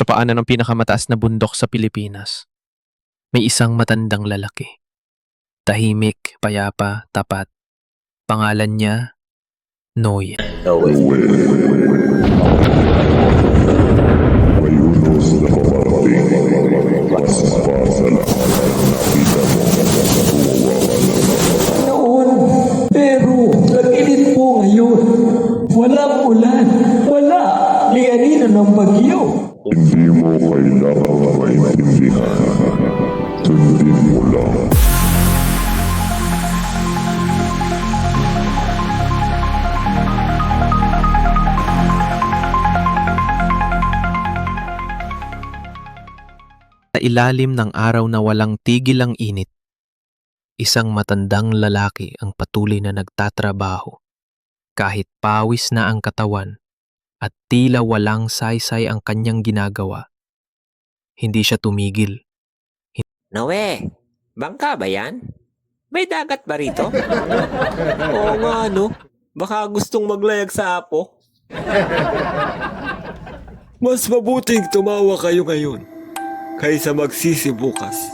paanan ng pinakamataas na bundok sa Pilipinas. May isang matandang lalaki. Tahimik, payapa, tapat. Pangalan niya, Noe. May unos na paparating. Paspasan. Kita mo. Noon, pero nag-init po ngayon. Walang ulan, wala lianino ng bagyo. Hindi mo kailangang maintindihan. Sundin mo lang. Sa ilalim ng araw na walang tigil ang init, isang matandang lalaki ang patuloy na nagtatrabaho. Kahit pawis na ang katawan at tila walang saysay ang kanyang ginagawa, hindi siya tumigil. Noe, bangka ba yan? May dagat ba rito? Oo nga, no? Baka gustong maglayag sa apo. Mas mabuting tumawa kayo ngayon kaysa magsisi bukas.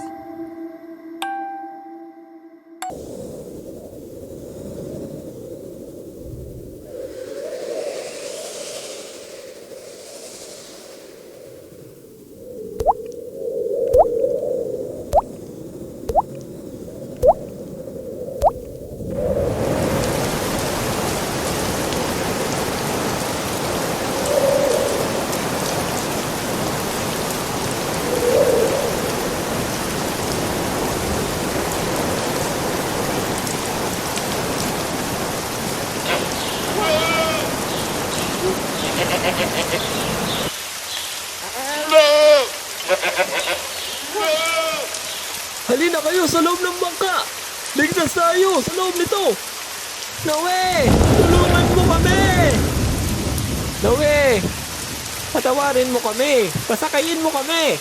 Halina kayo sa loob ng bangka! Ligtas tayo sa loob nito! Noe! Tulungan mo kami! Noe! Patawarin mo kami! Pasakayin mo kami!